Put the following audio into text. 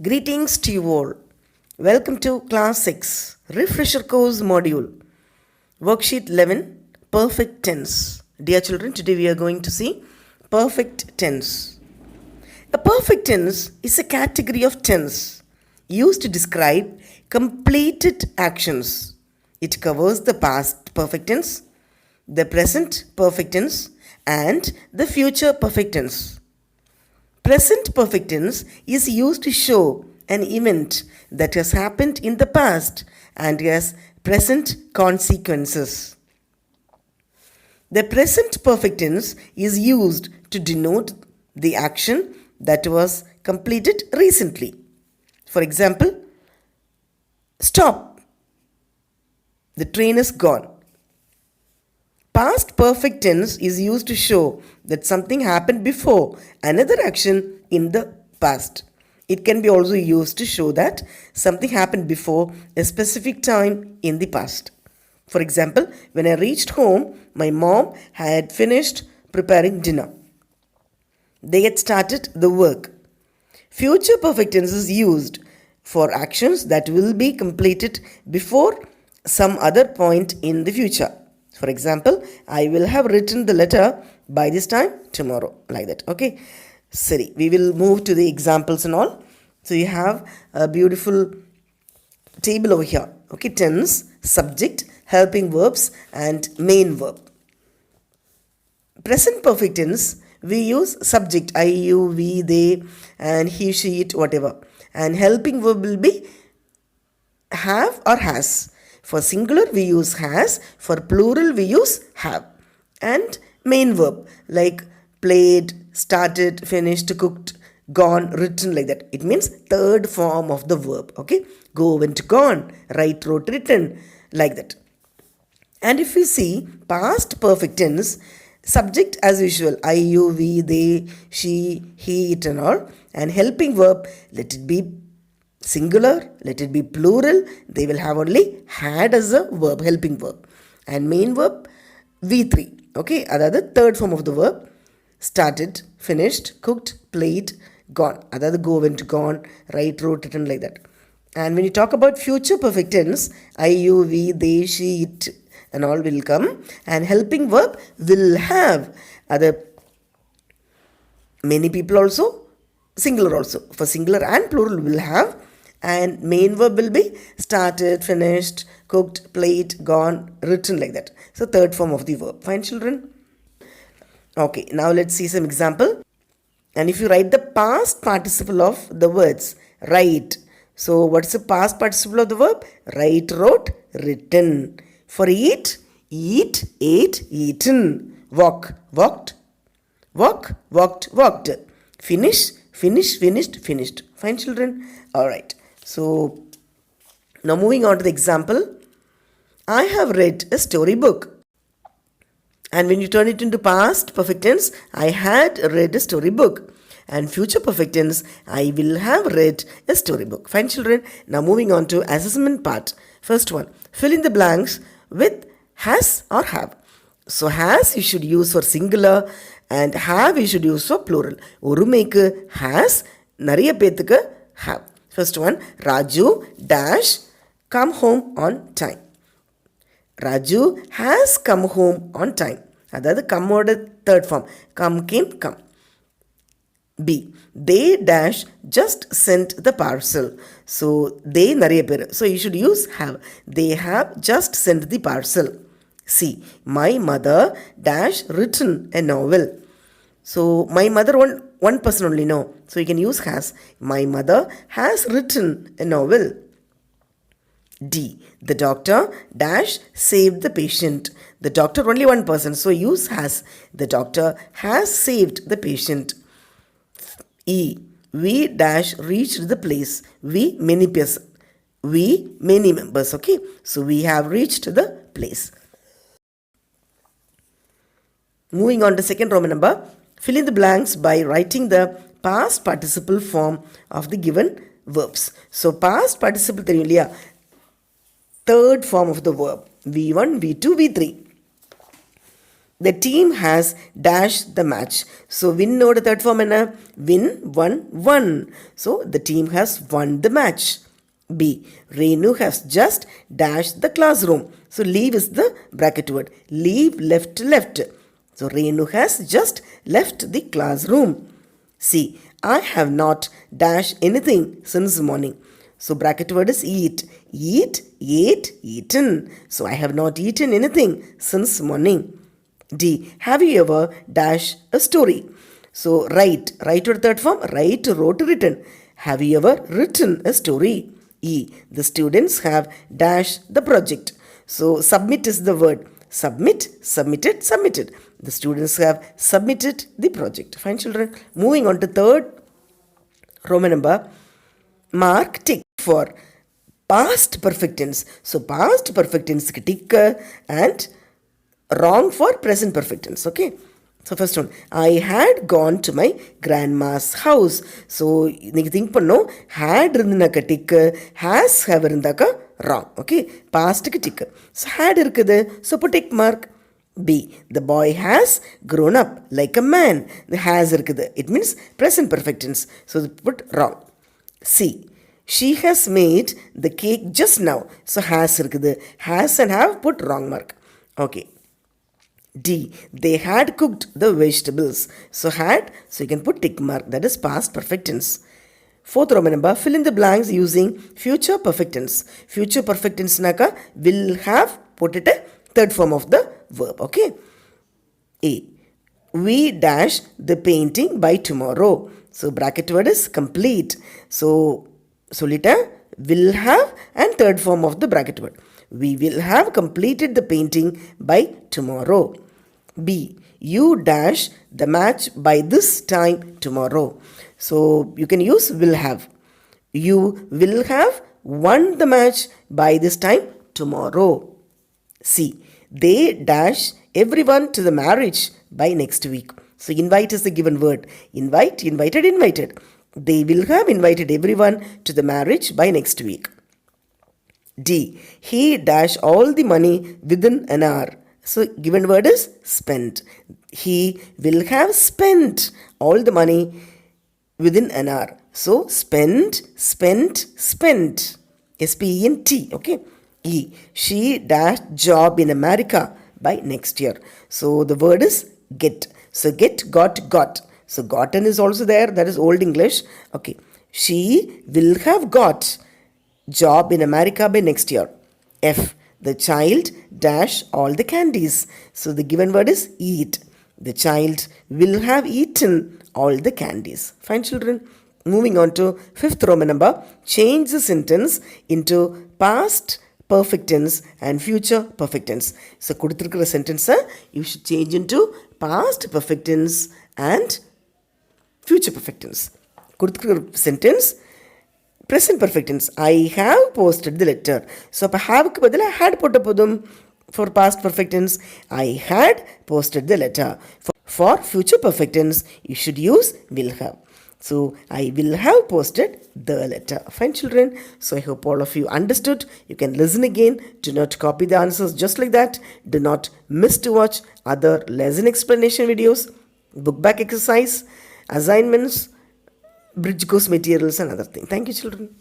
Greetings to you all. Welcome to Class 6 Refresher Course Module, Worksheet 11, Perfect Tense. Dear children, today we are going to see Perfect Tense. A perfect tense is a category of tense used to describe completed actions. It covers the past perfect tense, the present perfect tense, and the future perfect tense. Present perfect tense is used to show an event that has happened in the past and has present consequences. The present perfect tense is used to denote the action that was completed recently. For example, stop. The train is gone. Past perfect tense is used to show that something happened before another action in the past. It can be also used to show that something happened before a specific time in the past. For example, when I reached home, my mom had finished preparing dinner. They had started the work. Future perfect tense is used for actions that will be completed before some other point in the future. For example, I will have written the letter by this time tomorrow, like that. Okay, Siri, we will move to the examples and all. So you have a beautiful table over here. Okay, tense, subject, helping verbs, and main verb. Present perfect tense, we use subject, I, you, we, they, and he, she, it, whatever. And helping verb will be have or has. For singular, we use has. For plural, we use have. And main verb like played, started, finished, cooked, gone, written, like that. It means third form of the verb. Okay. Go, went, gone. Write, wrote, written, like that. And if we see past perfect tense, subject as usual, I, you, we, they, she, he, it, and all. And helping verb, let it be singular, let it be plural, they will have only had as a verb, helping verb. And main verb, V3. Okay, the third form of the verb. Started, finished, cooked, played, gone. The go, went, gone, write, wrote, written, like that. And when you talk about future perfect tense, I, you, we, they, she, it, and all will come. And helping verb will have other many people also, singular also. For singular and plural will have. And main verb will be started, finished, cooked, played, gone, written, like that. So third form of the verb. Fine, children? Okay, now let's see some example. And if you write the past participle of the words, write. So what's the past participle of the verb? Write, wrote, written. For eat, eat, ate, eaten. Walk, walked, walk, walked, walked. Finish, finish, finished, finished. Fine, children? All right. So, now moving on to the example. I have read a storybook. And when you turn it into past perfect tense, I had read a storybook. And future perfect tense, I will have read a storybook. Fine, children. Now moving on to assessment part. First one, fill in the blanks with has or have. So has you should use for singular and have you should use for plural. Orumekku has, nariya pethukku have. First one, Raju dash come home on time. Raju has come home on time. That is come order third form. Come, came, come. B. They dash just sent the parcel. So they nariya peru. So you should use have. They have just sent the parcel. C. My mother dash written a novel. So my mother one person only, no. So you can use has. My mother has written a novel. D. The doctor dash saved the patient. The doctor only one person, so use has. The doctor has saved the patient. E. We dash reached the place. We many person. We many members. Okay. So we have reached the place. Moving on to second Roman number. Fill in the blanks by writing the past participle form of the given verbs. So past participle theriyum illaya, third form of the verb. V1, V2, V3. the team has dashed the match. So win node third form enna? Win, won. So the team has won the match. B. Renu has just dashed the classroom. So leave is the bracket word. Leave, left. So Renu has just left the classroom. C. I have not dashed anything since morning. So bracket word is eat. Eat, ate, eaten. So I have not eaten anything since morning. D. Have you ever dash a story? So write to the third form. Write, wrote, written. Have you ever written a story? E. The students have dash the project. So submit is the word. Submitted. The students have submitted the project. Fine, children. Moving on to third Roman number. Mark tick for past perfect tense. So past perfect tense tick and wrong for present perfect tense. Okay. So first one, I had gone to my grandma's house. So you think panno had irundaka tick, has have irundaka wrong. Okay. Past tick. So had irukkudu. So put tick mark. B. The boy has grown up like a man. The has irukkudu. It means present perfect tense. So put wrong. C. She has made the cake just now. So has irukkudu. Has and have put wrong mark. Okay. D. They had cooked the vegetables. So had, so you can put tick mark. That is past perfect tense. Fourth Roman number, fill in the blanks using future perfect tense. Future perfect tense naka will have, put it a third form of the verb. Okay. A. We dash the painting by tomorrow. So bracket word is complete. So solita will have and third form of the bracket word. We will have completed the painting by tomorrow. B. You dash the match by this time tomorrow. So you can use will have. You will have won the match by this time tomorrow. C. They dash everyone to the marriage by next week. So invite is the given word. Invite, invited. They will have invited everyone to the marriage by next week. D. He dash all the money within an hour. So given word is spent. He will have spent all the money within an hour. So spent. S-P-E-N-T. Okay. E. She dash job in America by next year. So the word is get. So get, got. So gotten is also there. That is Old English. Okay. She will have got job in America by next year. F. The child dash all the candies. So the given word is eat. The child will have eaten all the candies. Fine, children. Moving on to fifth Roman number. Change the sentence into past perfect tense and future perfect tense. So kuduthirukra sentence you should change into past perfect tense and future perfect tense. Kuduthirukra sentence present perfect tense. I have posted the letter. So, have ku badala had put podum for past perfect tense. I had posted the letter. For future perfect tense, you should use will have. So, I will have posted the letter. Fine, children. So, I hope all of you understood. You can listen again. Do not copy the answers just like that. Do not miss to watch other lesson explanation videos, book back exercise, assignments, bridge course materials and other things. Thank you, children.